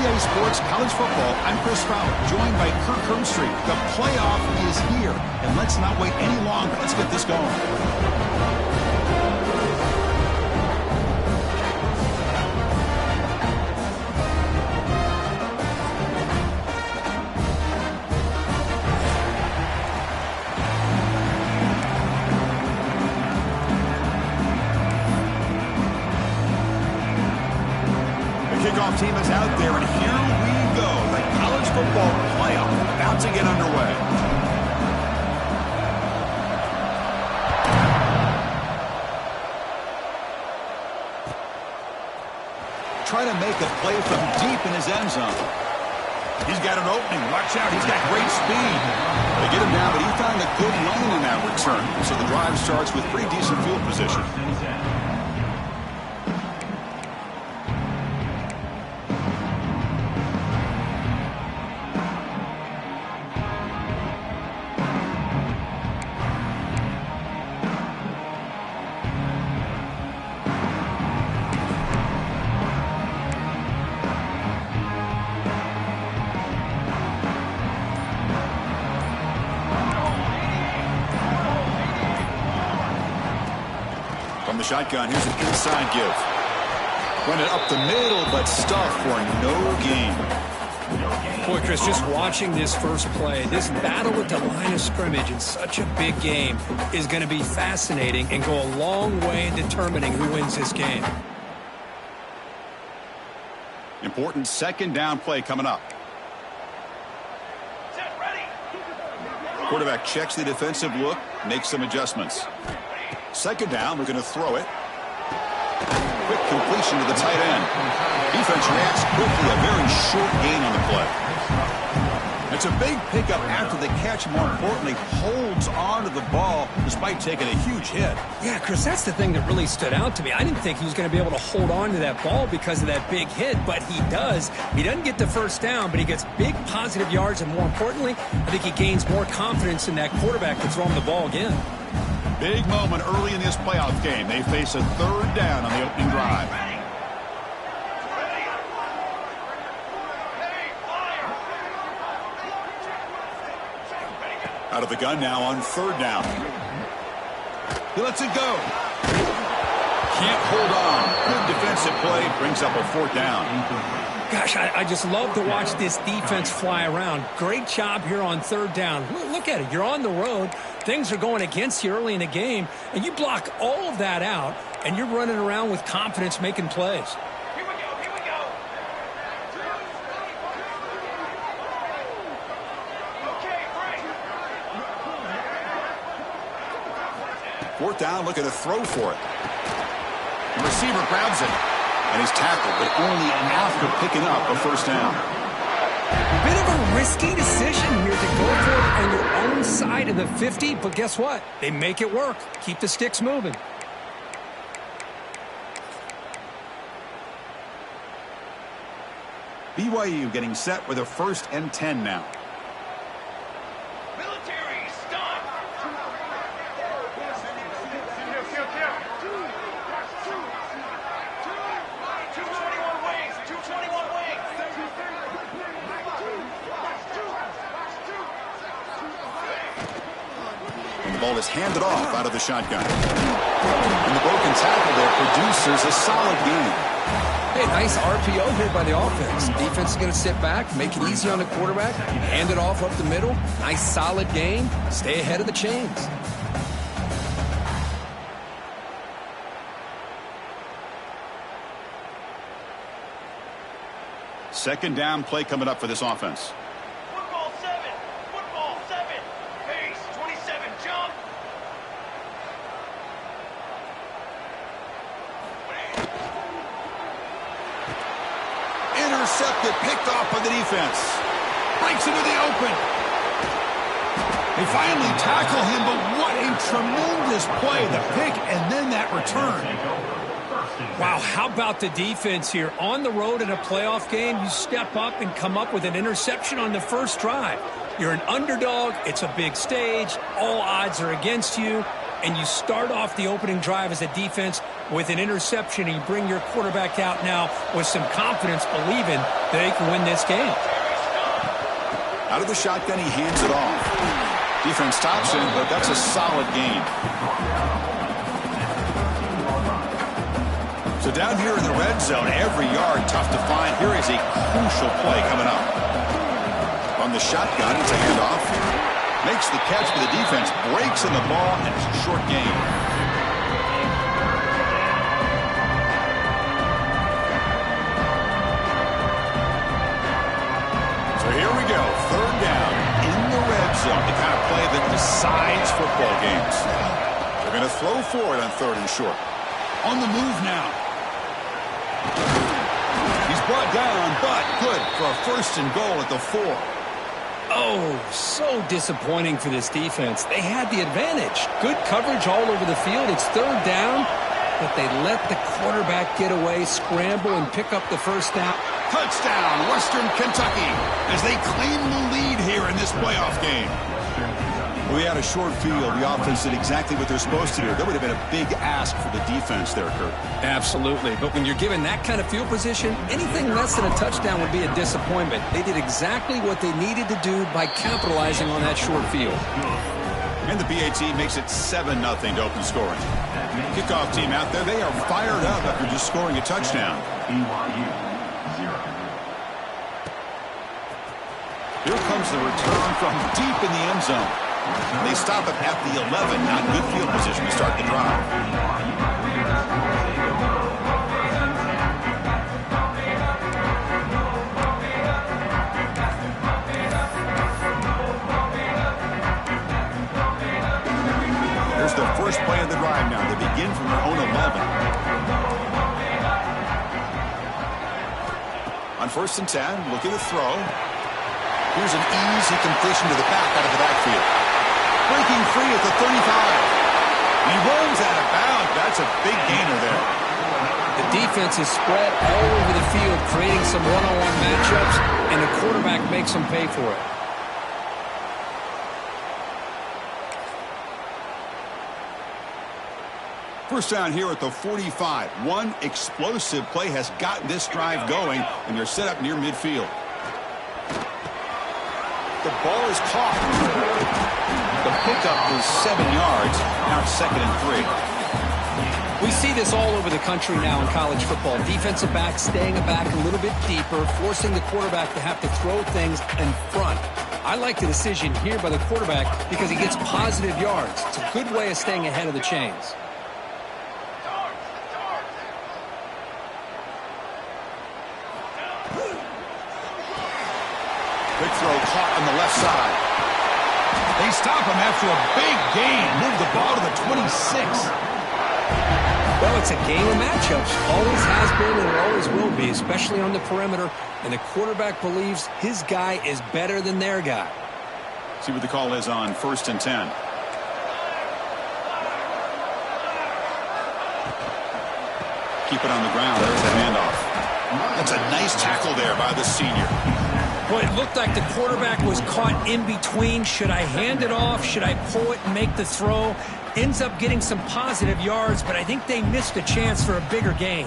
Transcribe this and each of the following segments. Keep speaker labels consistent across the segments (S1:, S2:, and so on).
S1: BYU Sports College Football, I'm Chris Fowler, joined by Kirk Herbstreit. The playoff is here, and let's not wait any longer. Let's get this going. Kickoff team is out there, and here we go. The college football playoff about to get underway. Try to make a play from deep in his end zone. He's got an opening. Watch out. He's got great speed. They get him down, but he found a good lane in that return. So the drive starts with pretty decent field position. From the shotgun, here's an inside give. Run it up the middle, but stuffed for no gain.
S2: Boy, Chris, just watching this first play, this battle at the line of scrimmage in such a big game is going to be fascinating and go a long way in determining who wins this game.
S1: Important second down play coming up. Quarterback checks the defensive look, makes some adjustments. Second down, we're going to throw it. Quick completion to the tight end. Defense reacts quickly, a very short gain on the play. It's a big pickup after the catch, more importantly, holds on to the ball despite taking a huge hit.
S2: Yeah, Chris, that's the thing that really stood out to me. I didn't think he was going to be able to hold on to that ball because of that big hit, but he does. He doesn't get the first down, but he gets big positive yards, and more importantly, I think he gains more confidence in that quarterback to throw him the ball again.
S1: Big moment early in this playoff game. They face a third down on the opening drive. Out of the gun now on third down. He lets it go. Can't hold on. Good defensive play. Brings up a fourth down.
S2: Gosh, I just love to watch this defense fly around. Great job here on third down. Look at it. You're on the road. Things are going against you early in the game, and you block all of that out, and you're running around with confidence making plays.
S3: Here we go, here we go. Okay, break.
S1: Fourth down, looking to throw for it. The receiver grabs it, and he's tackled, but only after picking up a first down.
S2: Bit of a risky decision here to go for it on your own side of the 50, but guess what? They make it work. Keep the sticks moving.
S1: BYU getting set with a 1st and 10 now.
S3: Military, stop. 221 wings, 221 wings.
S1: And the ball is handed off out of the shotgun. And the broken tackle there produces a solid gain.
S4: Hey, nice RPO here by the offense. Defense is going to sit back, make it easy on the quarterback, hand it off up the middle. Nice solid gain. Stay ahead of the chains.
S1: Second down play coming up for this offense.
S3: Football 7, pace, 27, jump.
S1: Intercepted, picked off by the defense. Breaks into the open. They finally tackle him, but what a tremendous play. The pick and then that return.
S2: Wow, how about the defense here? On the road in a playoff game, you step up and come up with an interception on the first drive. You're an underdog. It's a big stage. All odds are against you. And you start off the opening drive as a defense with an interception. You bring your quarterback out now with some confidence, believing they can win this game.
S1: Out of the shotgun, he hands it off. Defense stops him, but that's a solid gain. So down here in the red zone, every yard tough to find. Here is a crucial play coming up. On the shotgun, it's a handoff. Makes the catch, but the defense breaks in the ball, and it's a short gain. So here we go, third down in the red zone, the kind of play that decides football games. They're going to throw for it on third and short. On the move now. He's brought down, but good for a first and goal at the 4.
S2: Oh, so disappointing for this defense. They had the advantage. Good coverage all over the field. It's third down, but they let the quarterback get away, scramble, and pick up the first down.
S1: Touchdown, Western Kentucky, as they claim the lead here in this playoff game. We had a short field. The offense did exactly what they're supposed to do. That would have been a big ask for the defense there, Kurt.
S2: Absolutely. But when you're given that kind of field position, anything less than a touchdown would be a disappointment. They did exactly what they needed to do by capitalizing on that short field.
S1: And the BAT makes it 7-0 to open scoring. Kickoff team out there, they are fired up after just scoring a touchdown.
S5: BYU 0.
S1: Here comes the return from deep in the end zone. They stop it at the 11. Not good field position to start the drive. Here's the first play of the drive now. They begin from their own 11. On first and 10, looking to throw. Here's an easy completion to the back out of the backfield. Breaking free at the 35. He runs out of bounds. That's a big gainer there.
S2: The defense is spread all over the field, creating some one-on-one matchups, and the quarterback makes them pay for it.
S1: First down here at the 45. One explosive play has gotten this drive going, and they're set up near midfield. The ball is caught. The pickup is 7 yards. Now it's 2nd and 3.
S2: We see this all over the country now in college football. Defensive backs staying back a little bit deeper, forcing the quarterback to have to throw things in front. I like the decision here by the quarterback because he gets positive yards. It's a good way of staying ahead of the chains.
S1: Quick throw caught on the left side. They stop him after a big gain. Move the ball to the 26.
S2: Well, it's a game of matchups. Always has been and it always will be, especially on the perimeter. And the quarterback believes his guy is better than their guy.
S1: See what the call is on first and 10. Keep it on the ground. There's the handoff. That's a nice tackle there by the senior.
S2: Boy, it looked like the quarterback was caught in between. Should I hand it off? Should I pull it and make the throw? Ends up getting some positive yards, but I think they missed a chance for a bigger gain.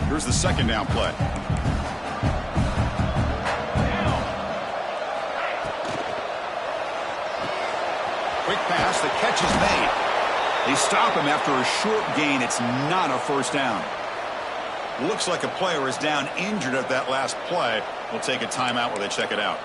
S1: Here's the second down play. Quick pass, the catch is made. They stop him after a short gain. It's not a first down. Looks like a player is down injured at that last play. We'll take a timeout while they check it out.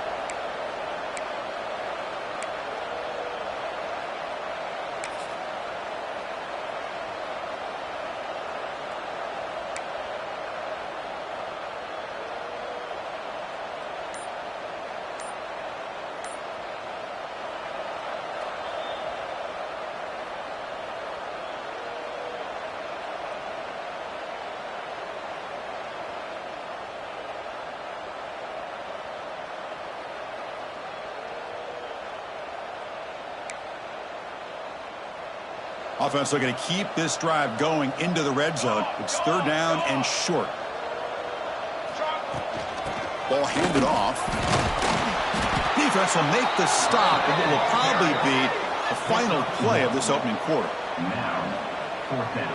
S1: Offense looking to keep this drive going into the red zone. It's third down and short. Ball handed off. Defense will make the stop, and it will probably be the final play of this opening quarter.
S5: Now, 4th down.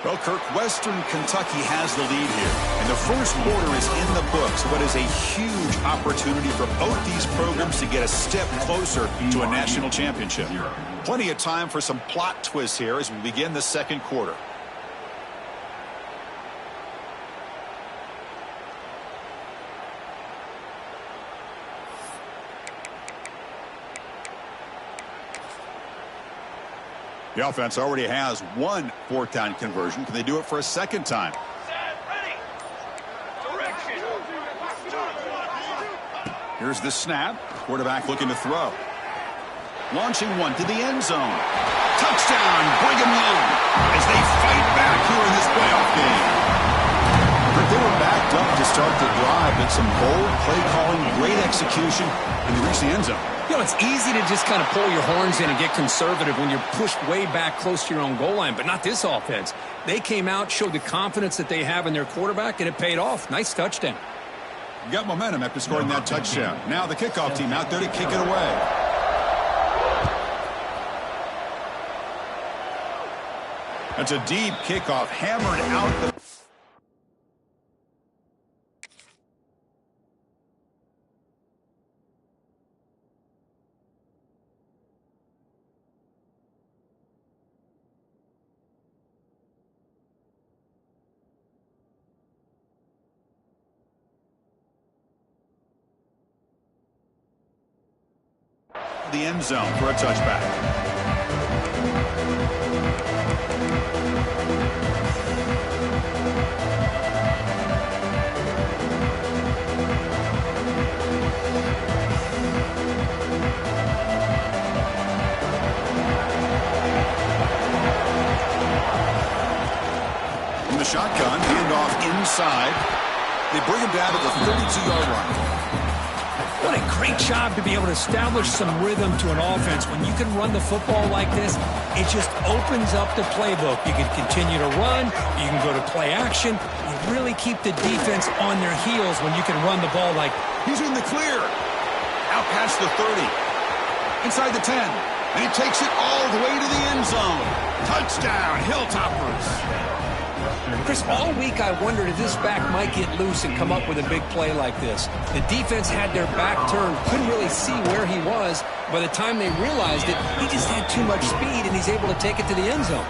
S1: Well, Kirk, Western Kentucky has the lead here. And the first quarter is in the books, but is a huge opportunity for both these programs to get a step closer to a national championship. Plenty of time for some plot twists here as we begin the second quarter. The offense already has one 4th down conversion. Can they do it for a second time?
S3: Set, ready. Direction.
S1: Here's the snap. Quarterback looking to throw. Launching one to the end zone. Touchdown, Brigham Young, as they fight back here in this playoff game. But they were backed up to start the drive, but some bold play calling, great execution, and they reached the end zone.
S2: You know, it's easy to just kind of pull your horns in and get conservative when you're pushed way back close to your own goal line, but not this offense. They came out, showed the confidence that they have in their quarterback, and it paid off. Nice touchdown.
S1: You got momentum after scoring that touchdown. Now the kickoff team out there to kick it away. That's a deep kickoff, hammered out the... the end zone for a touchback. In the shotgun, handoff inside. They bring him down to the 32-yard line.
S2: What a great job to be able to establish some rhythm to an offense. When you can run the football like this, it just opens up the playbook. You can continue to run. You can go to play action. You really keep the defense on their heels when you can run the ball like.
S1: He's in the clear. Out past the 30. Inside the 10. And he takes it all the way to the end zone. Touchdown, Hilltoppers.
S2: Chris, all week I wondered if this back might get loose and come up with a big play like this. The defense had their back turned, couldn't really see where he was. By the time they realized it, he just had too much speed, and he's able to take it to the end zone.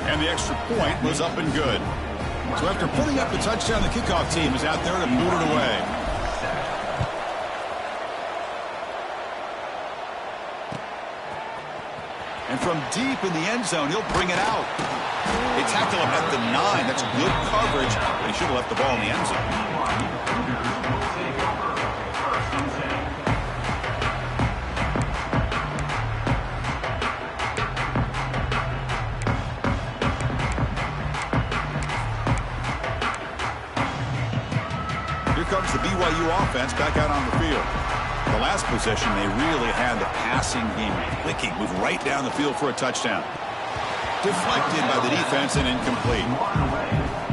S1: And the extra point was up and good. So after putting up the touchdown, the kickoff team is out there to boot it away. And from deep in the end zone, he'll bring it out. They tackle him at the 9. That's good coverage, but he should have left the ball in the end zone. Here comes the BYU offense back out on the field. The last possession, they really had the passing game clicking, moved right down the field for a touchdown. Deflected by the defense and incomplete.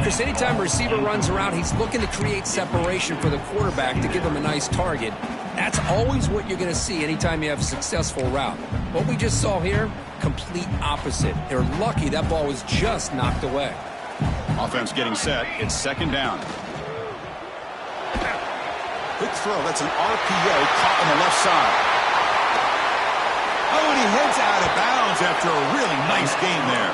S2: Chris, anytime a receiver runs around, he's looking to create separation for the quarterback to give him a nice target. That's always what you're going to see anytime you have a successful route. What we just saw here, complete opposite. They're lucky that ball was just knocked away.
S1: Offense getting set. It's second down. Quick throw. That's an RPO caught on the left side. Oh, and he heads out of bounds after a really nice game there.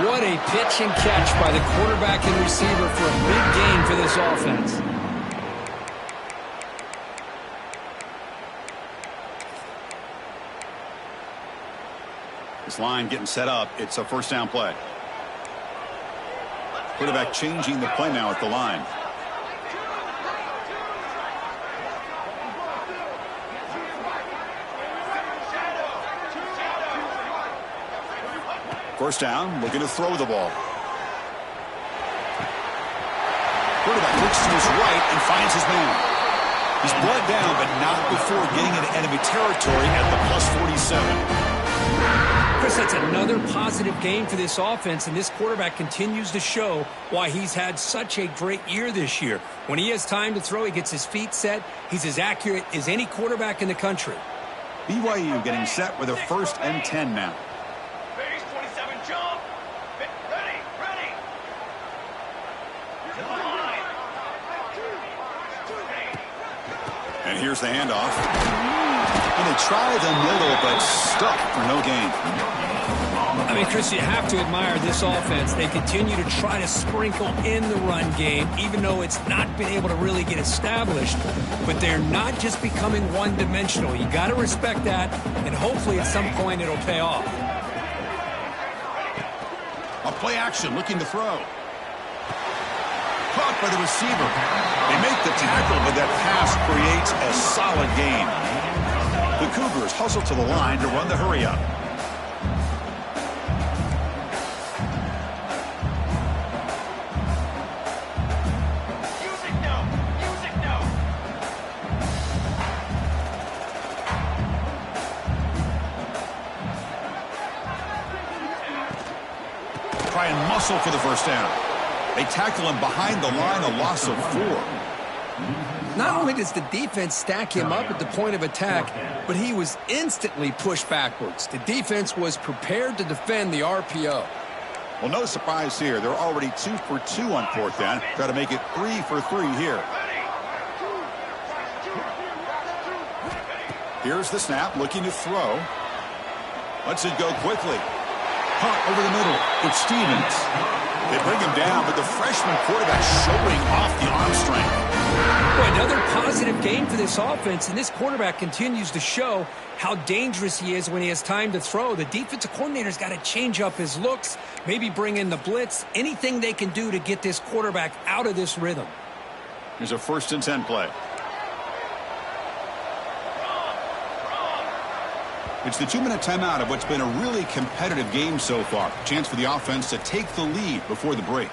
S2: What a pitch and catch by the quarterback and receiver for a big gain for this offense.
S1: This line getting set up. It's a first down play. Quarterback changing the play now at the line. First down, looking to throw the ball. Quarterback looks to his right and finds his man. He's brought down, but not before getting into enemy territory at the +47.
S2: Chris, that's another positive game for this offense, and this quarterback continues to show why he's had such a great year this year. When he has time to throw, he gets his feet set. He's as accurate as any quarterback in the country.
S1: BYU getting set with a 1st and 10 now.
S3: Base 27 jump. Ready. To the line.
S1: And here's the handoff. And they try the middle, but stuck for no gain.
S2: I mean, Chris, you have to admire this offense. They continue to try to sprinkle in the run game, even though it's not been able to really get established. But they're not just becoming one-dimensional. You got to respect that, and hopefully at some point it'll pay off.
S1: A play action, looking to throw. Caught by the receiver. They make the tackle, but that pass creates a solid gain. The Cougars hustle to the line to run the hurry-up.
S3: Music note.
S1: Try and muscle for the first down. They tackle him behind the line, a loss of 4.
S4: Not only does the defense stack him up at the point of attack, but he was instantly pushed backwards. The defense was prepared to defend the RPO.
S1: Well, no surprise here. They're already 2 for 2 on 4th down. Try to make it 3 for 3 here. Here's the snap, looking to throw. Lets it go quickly. Caught over the middle. It's Stevens. They bring him down, but the freshman quarterback showing off the arm strength.
S2: Boy, another positive game for this offense, and this quarterback continues to show how dangerous he is when he has time to throw. The defensive coordinator's got to change up his looks, maybe bring in the blitz, anything they can do to get this quarterback out of this rhythm.
S1: Here's a 1st and 10 play. It's the 2-minute timeout of what's been a really competitive game so far. Chance for the offense to take the lead before the break.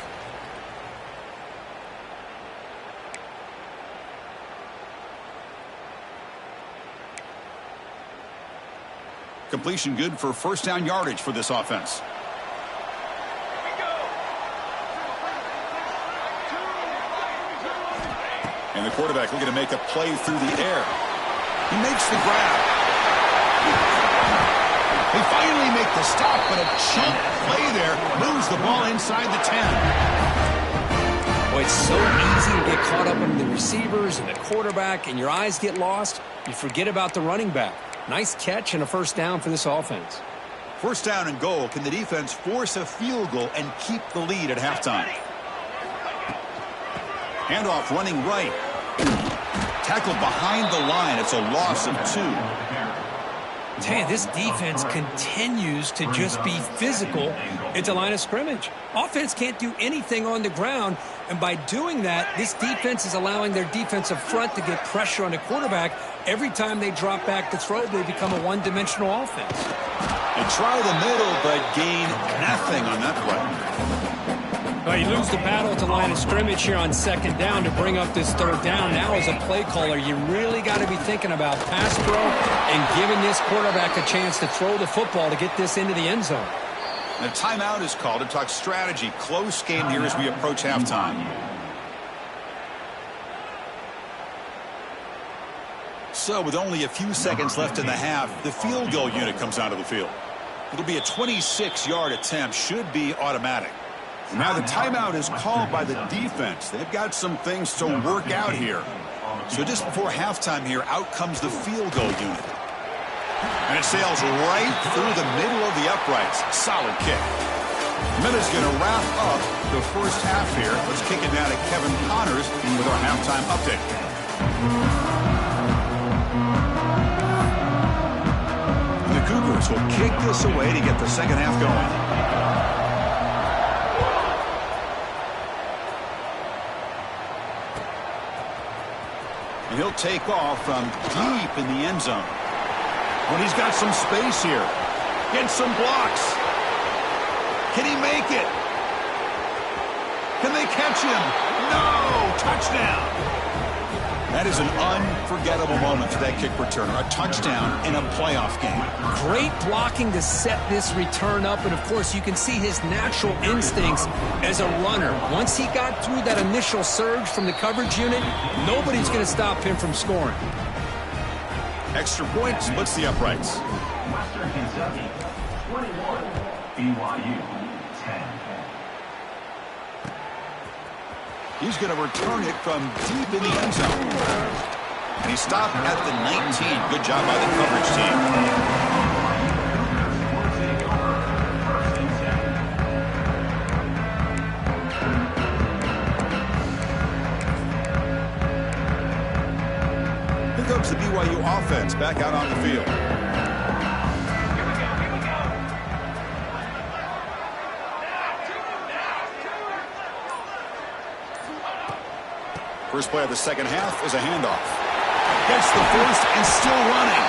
S1: Completion good for 1st down yardage for this offense. And the quarterback looking to make a play through the air. He makes the grab. They finally make the stop, but a chunk play there moves the ball inside the 10.
S2: Boy, it's so easy to get caught up in the receivers and the quarterback, and your eyes get lost. You forget about the running back. Nice catch and a 1st down for this offense.
S1: 1st down and goal. Can the defense force a field goal and keep the lead at halftime? Handoff running right. Tackled behind the line. It's a loss of 2.
S2: Tell you, this defense continues to just be physical at the line of scrimmage. Offense can't do anything on the ground, and by doing that, this defense is allowing their defensive front to get pressure on the quarterback. Every time they drop back to throw, they become a one-dimensional offense.
S1: They try the middle, but gain nothing on that play.
S2: Well, you lose the battle at the line of scrimmage here on 2nd down to bring up this 3rd down. Now as a play caller, you really got to be thinking about pass pro and giving this quarterback a chance to throw the football to get this into the end zone.
S1: And a timeout is called to talk strategy. Close game here as we approach halftime. So with only a few seconds left in the half, the field goal unit comes out of the field. It'll be a 26-yard attempt. Should be automatic. Now the timeout is called by the defense. They've got some things to work out here. So just before halftime here, out comes the field goal unit. And it sails right through the middle of the uprights. Solid kick. Minute's going to wrap up the 1st half here. Let's kick it down to Kevin Connors with our halftime update. The Cougars will kick this away to get the 2nd half going. And he'll take off from deep in the end zone. When he's got some space here. Gets some blocks. Can he make it? Can they catch him? No! Touchdown! That is an unforgettable moment for that kick returner. A touchdown in a playoff game.
S2: Great blocking to set this return up, and of course you can see his natural instincts as a runner. Once he got through that initial surge from the coverage unit, nobody's going to stop him from scoring.
S1: Extra point splits the uprights.
S5: Western Kentucky, 21. BYU, 10.
S1: He's going to return it from deep in the end zone. And he stopped at the 19. Good job by the coverage team. Here comes the BYU offense back out on the field. First play of the second half is a handoff. Gets the first and still running.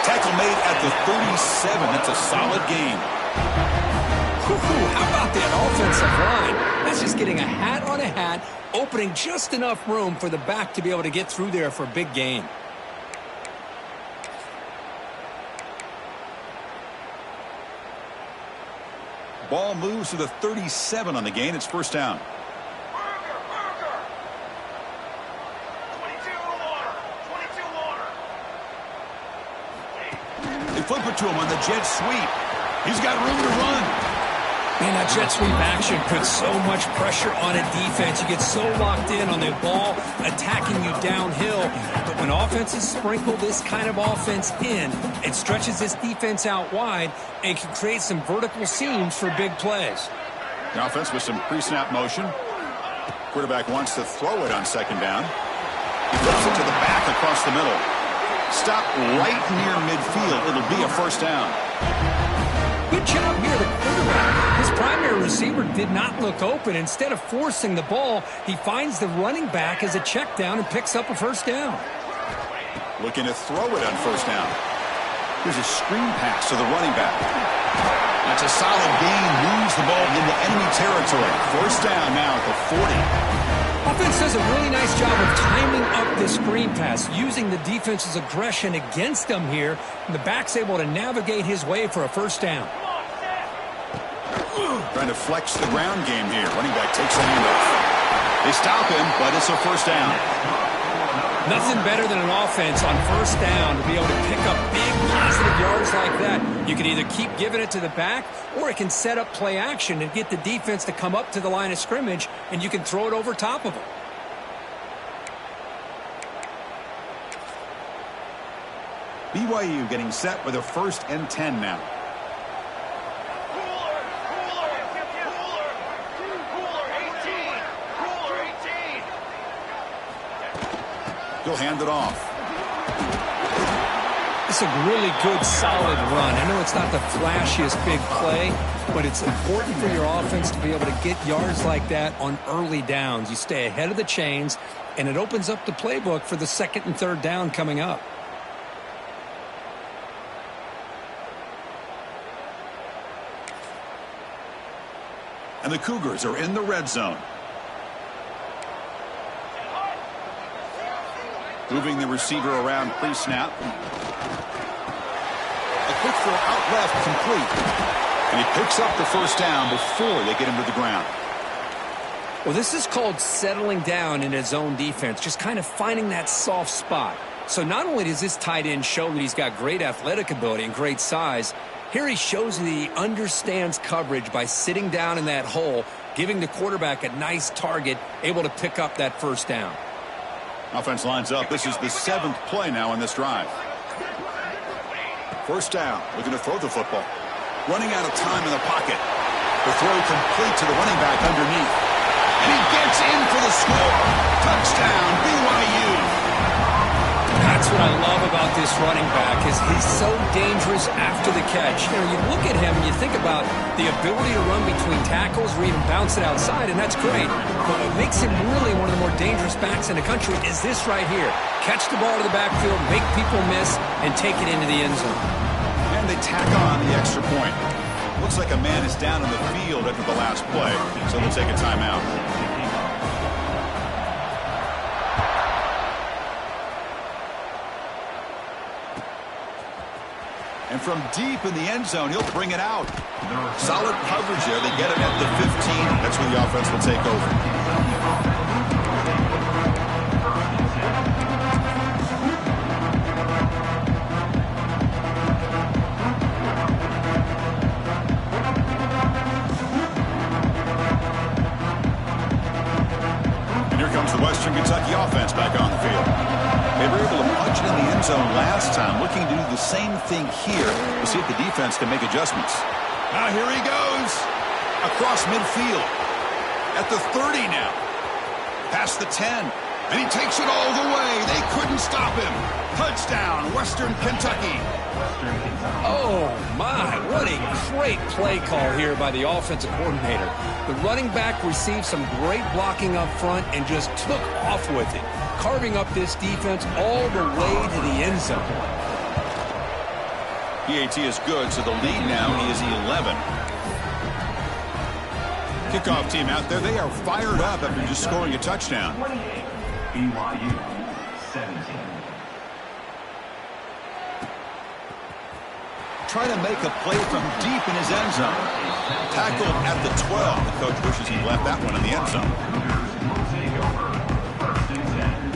S1: Tackle made at the 37. That's a solid gain.
S2: How about that offensive line? That's just getting a hat on a hat, opening just enough room for the back to be able to get through there for a big gain.
S1: Ball moves to the 37 on the gain. It's first down. Flip it to him on the jet sweep. He's got room to run.
S2: Man, that jet sweep action puts so much pressure on a defense. You get so locked in on the ball attacking you downhill. But when offenses sprinkle this kind of offense in, it stretches this defense out wide and can create some vertical seams for big plays.
S1: The offense with some pre-snap motion. Quarterback wants to throw it on second down. He flips it to the back across the middle. Stop right near midfield. It'll be a first down.
S2: Good job here, the quarterback. His primary receiver did not look open. Instead of forcing the ball, he finds the running back as a check down and picks up a first down.
S1: Looking to throw it on first down. Here's a screen pass to the running back. That's a solid gain. Moves the ball into enemy territory. First down now at the 40.
S2: Offense does a really nice job of timing up the screen pass, using the defense's aggression against them here. And the back's able to navigate his way for a first down.
S1: Trying to flex the ground game here. Running back takes the handoff. They stop him, but it's a first down.
S2: Nothing better than an offense on first down to be able to pick up big positive yards like that. You can either keep giving it to the back, or it can set up play action and get the defense to come up to the line of scrimmage, and you can throw it over top of them.
S1: BYU getting set with a 1st and 10 now. He'll hand it off.
S2: It's a really good, solid run. I know it's not the flashiest big play, but it's important for your offense to be able to get yards like that on early downs. You stay ahead of the chains, and it opens up the playbook for the 2nd and 3rd down coming up.
S1: And the Cougars are in the red zone. Moving the receiver around pre-snap. A quick throw out left, complete. And he picks up the first down before they get him to the ground.
S2: Well, this is called settling down in his own defense, just kind of finding that soft spot. So not only does this tight end show that he's got great athletic ability and great size, here he shows that he understands coverage by sitting down in that hole, giving the quarterback a nice target, able to pick up that first down.
S1: Offense lines up. This is the 7th play now in this drive. First down. Looking to throw the football. Running out of time in the pocket. The throw complete to the running back underneath. And he gets in for the score. Touchdown, BYU.
S2: That's what I love about this running back is he's so dangerous after the catch. You know, you look at him and you think about the ability to run between tackles or even bounce it outside, and that's great. But what makes him really one of the more dangerous backs in the country is this right here. Catch the ball to the backfield, make people miss, and take it into the end zone.
S1: And they tack on the extra point. Looks like a man is down in the field after the last play, so they'll take a timeout. from deep in the end zone. He'll bring it out. Solid coverage there. They get him at the 15. That's where the offense will take over. And here comes the Western Kentucky offense back on the field. They were able to punch it in the end zone last time, looking to do the same thing here to see if the defense can make adjustments. Now here he goes across midfield at the 30 now, past the 10, and he takes it all the way. They couldn't stop him. Touchdown, Western Kentucky.
S4: Oh, my, what a great play call here by the offensive coordinator. The running back received some great blocking up front and just took off with it, carving up this defense all the way to the end zone.
S1: PAT is good, so the lead now is 11. Kickoff team out there. They are fired up after just scoring a touchdown.
S5: 28, BYU 17.
S1: Trying to make a play from deep in his end zone. Tackled at the 12. The coach wishes he left that one in the end zone.
S5: Will take over first and 10.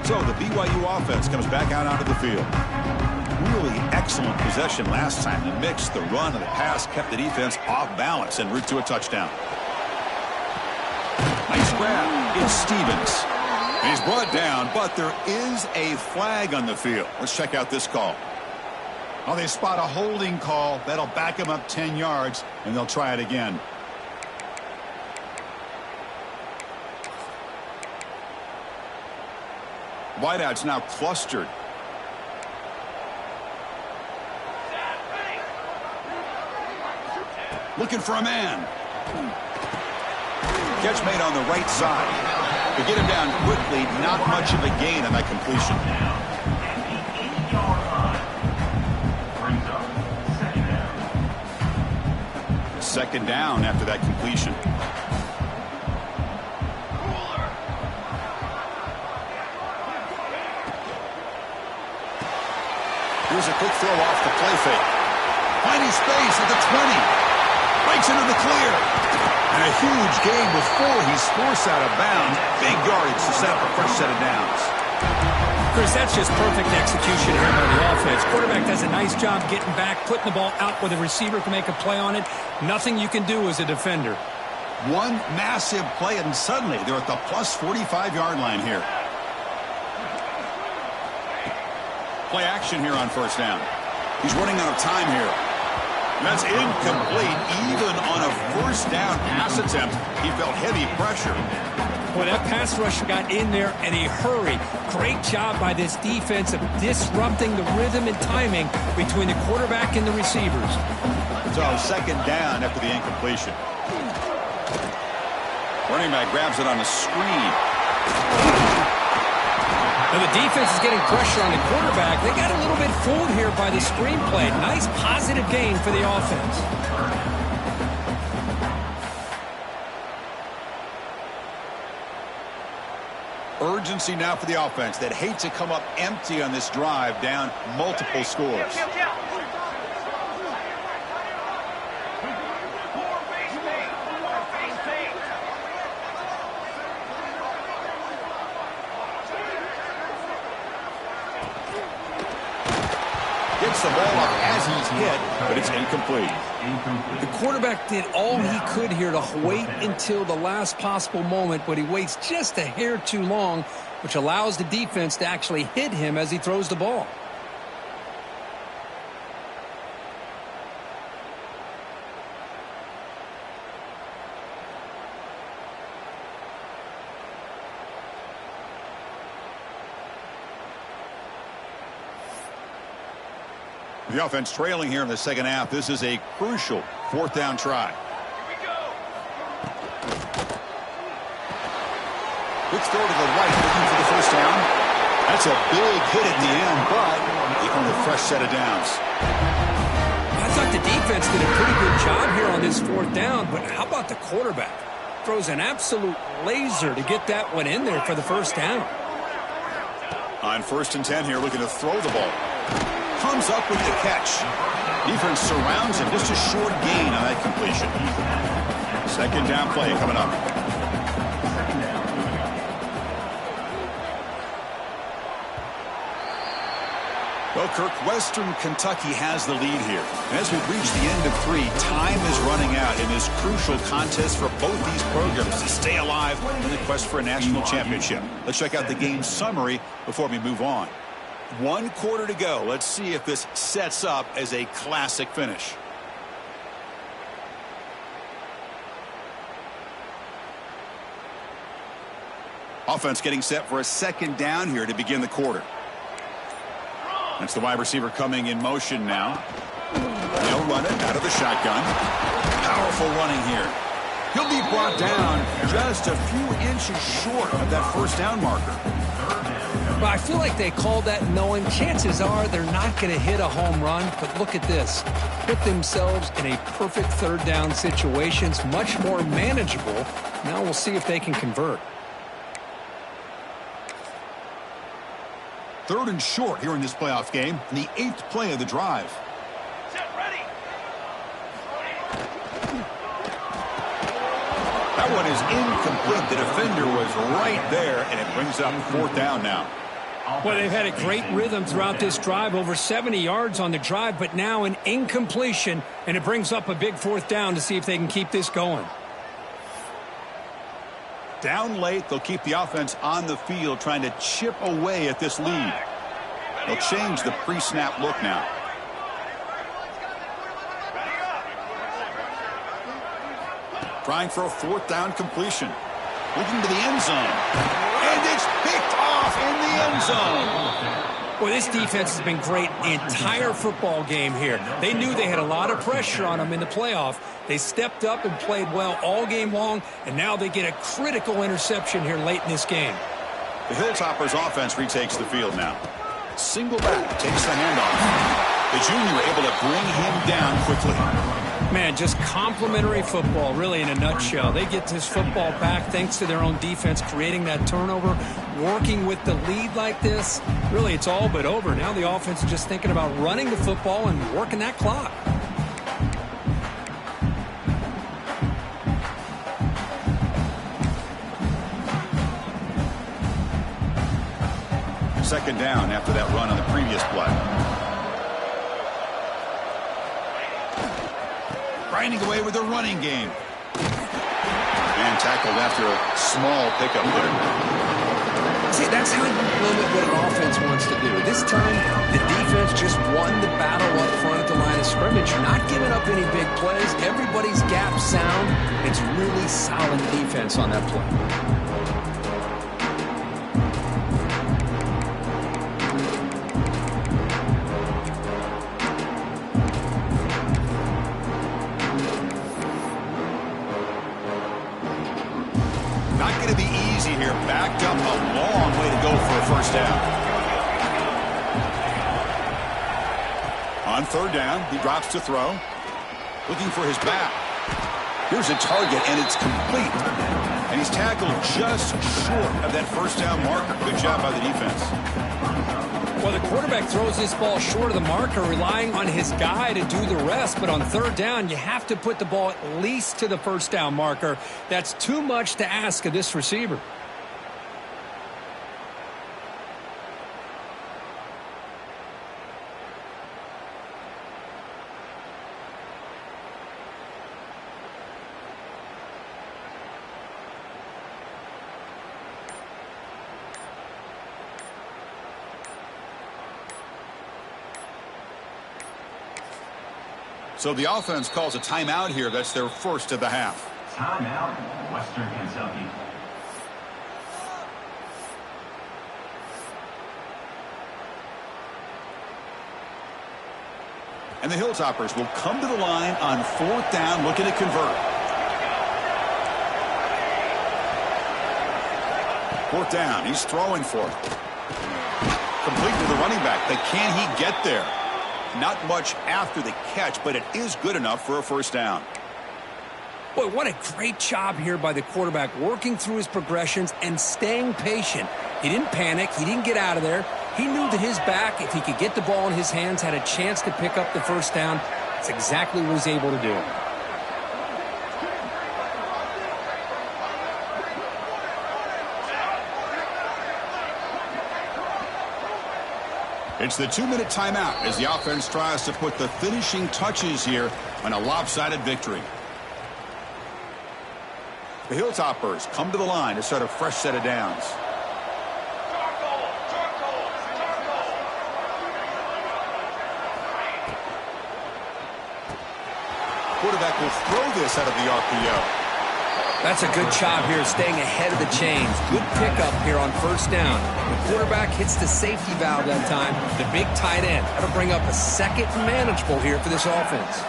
S1: So the BYU offense comes back out onto the field. Really excellent possession last time. The mix, the run, and the pass kept the defense off balance en route to a touchdown. Nice grab. It's Stevens. He's brought down, but there is a flag on the field. Let's check out this call. Oh, they spot a holding call. That'll back him up 10 yards, and they'll try it again. Wideout's now clustered. Looking for a man. Catch made on the right side. To get him down quickly, not much of a gain on that completion.
S5: At the 8-yard line. Brings up second down.
S1: Second down after that completion. Here's a quick throw off the play fake. Finding space at the 20. Breaks into the clear. And a huge gain with 4. He's forced out of bounds. Big yardage to set up a fresh set of downs.
S2: Chris, that's just perfect execution here by the offense. Quarterback does a nice job getting back, putting the ball out where the receiver can make a play on it. Nothing you can do as a defender.
S1: One massive play, and suddenly they're at the plus 45-yard line here. Play action here on first down. He's running out of time here. And that's incomplete. Even on a first down pass attempt, he felt heavy pressure.
S2: Boy, that pass rusher got in there in a hurry. Great job by this defense of disrupting the rhythm and timing between the quarterback and the receivers.
S1: So second down after the incompletion. Running back grabs it on a screen.
S2: Now the defense is getting pressure on the quarterback. They got a little bit fooled here by the screen play. Nice positive gain for the offense.
S1: Urgency now for the offense that hate to come up empty on this drive, down multiple scores. Gets the ball up as he's hit, but it's incomplete.
S2: The quarterback did all he could here to wait until the last possible moment, but he waits just a hair too long, which allows the defense to actually hit him as he throws the ball.
S1: The offense trailing here in the second half. This is a crucial fourth down try. Quick throw to the right, looking for the first down. That's a big hit at the end, but they earn a fresh set of downs.
S2: thought the defense did a pretty good job here on this fourth down, but how about the quarterback? Throws an absolute laser to get that one in there for the first down.
S1: On 1st and 10 here, looking to throw the ball. Comes up with the catch. Defense surrounds him. Just a short gain on that completion. 2nd down play coming up. Well, Kirk, Western Kentucky has the lead here. And as we've reached the end of 3, time is running out in this crucial contest for both these programs to stay alive in the quest for a national championship. Let's check out the game summary before we move on. 1 quarter to go. Let's see if this sets up as a classic finish. Offense getting set for a 2nd down here to begin the quarter. That's the wide receiver coming in motion now. They'll run it out of the shotgun. Powerful running here. He'll be brought down just a few inches short of that 1st down marker.
S2: But I feel like they called that knowing chances are they're not going to hit a home run. But look at this. Put themselves in a perfect 3rd down situation. It's much more manageable. Now we'll see if they can convert.
S1: 3rd and short here in this playoff game, and the 8th play of the drive.
S3: Set ready.
S1: That one is incomplete. The defender was right there, and it brings up 4th down now.
S2: Well, they've had a great rhythm throughout this drive, over 70 yards on the drive, but now an incompletion, and it brings up a big 4th down to see if they can keep this going.
S1: Down late, they'll keep the offense on the field trying to chip away at this lead. They'll change the pre-snap look now. Trying for a 4th down completion. Looking to the end zone. And it's picked off in the end zone.
S2: Well, this defense has been great the entire football game here. They knew they had a lot of pressure on them in the playoff. They stepped up and played well all game long, and now they get a critical interception here late in this game.
S1: The Hilltoppers offense retakes the field now. Single back takes the handoff. The junior able to bring him down quickly.
S2: Man, just complimentary football, really, in a nutshell. They get this football back thanks to their own defense, creating that turnover, working with the lead like this. Really, it's all but over. Now the offense is just thinking about running the football and working that clock.
S1: Second down after that run on the previous play. Grinding away with a running game. And tackled after a small pickup there.
S4: See, that's how you limit what an offense wants to do. This time, the defense just won the battle up front at the line of scrimmage. You're not giving up any big plays. Everybody's gap sound. It's really solid defense on that play.
S1: Not going to be easy here. Backed up a long way to go for a 1st down. On 3rd down, he drops to throw. Looking for his back. Here's a target, and it's complete. And he's tackled just short of that 1st down marker. Good job by the defense.
S2: Well, the quarterback throws this ball short of the marker, relying on his guy to do the rest. But on 3rd down, you have to put the ball at least to the 1st down marker. That's too much to ask of this receiver.
S1: So the offense calls a timeout here. That's their first of the half.
S5: Timeout, Western Kentucky.
S1: And the Hilltoppers will come to the line on 4th down, looking to convert. 4th down, he's throwing for it. Complete to the running back, but can he get there? Not much after the catch, but it is good enough for a first down.
S4: Boy, what a great job here by the quarterback, working through his progressions and staying patient. He didn't panic. He didn't get out of there. He knew that his back, if he could get the ball in his hands, had a chance to pick up the first down. That's exactly what he's able to do.
S1: It's the 2-minute timeout as the offense tries to put the finishing touches here on a lopsided victory. The Hilltoppers come to the line to start a fresh set of downs. Quarterback will throw this out of the RPO.
S4: That's a good job here staying ahead of the chains. Good pickup here on first down. The quarterback hits the safety valve that time. The big tight end. That'll bring up a second and manageable here for this offense.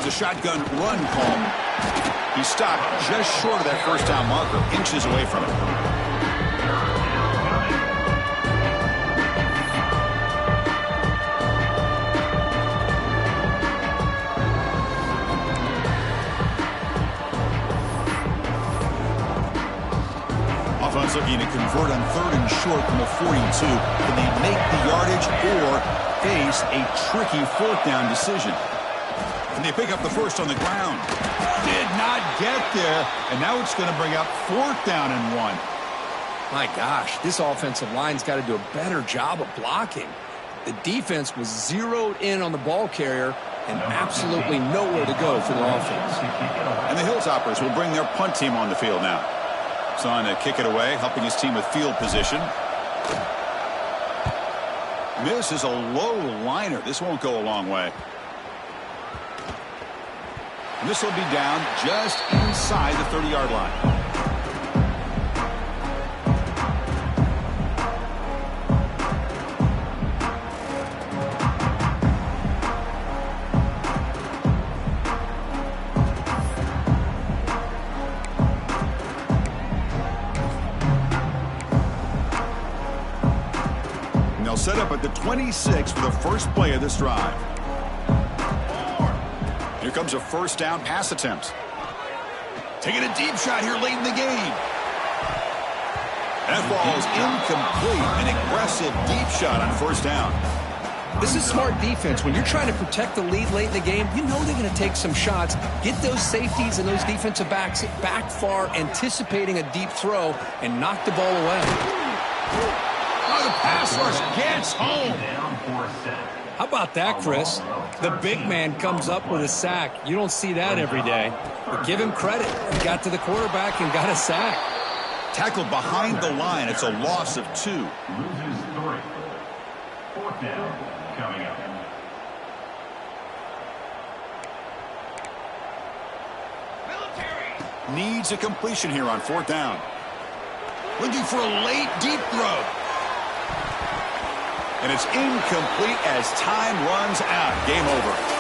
S1: The shotgun run call. He stopped just short of that first down marker, inches away from it. Offense looking to convert on 3rd and short from the 42. Can they make the yardage or face a tricky 4th down decision? And they pick up the first on the ground. Did not get there. And now it's going to bring up 4th down and 1.
S4: My gosh, this offensive line's got to do a better job of blocking. The defense was zeroed in on the ball carrier and absolutely nowhere to go for the offense.
S1: And the Hilltoppers will bring their punt team on the field now. It's on to kick it away, helping his team with field position. This is a low liner. This won't go a long way. And this will be down just inside the 30-yard line. And they'll set up at the 26 for the first play of this drive. Here comes a first down pass attempt. Taking a deep shot here late in the game. That ball is incomplete. An aggressive deep shot on first down.
S4: This is smart defense. When you're trying to protect the lead late in the game, you know they're going to take some shots. Get those safeties and those defensive backs back far, anticipating a deep throw, and knock the ball away.
S1: Oh, the pass rush gets home.
S2: How about that, Chris? The big man comes up with a sack. You don't see that every day. But give him credit. He got to the quarterback and got a sack.
S1: Tackled behind the line. It's a loss of 2.
S5: Loses 3. 4th down coming up.
S3: Military.
S1: Needs a completion here on 4th down. Looking for a late deep throw. And it's incomplete as time runs out. Game over.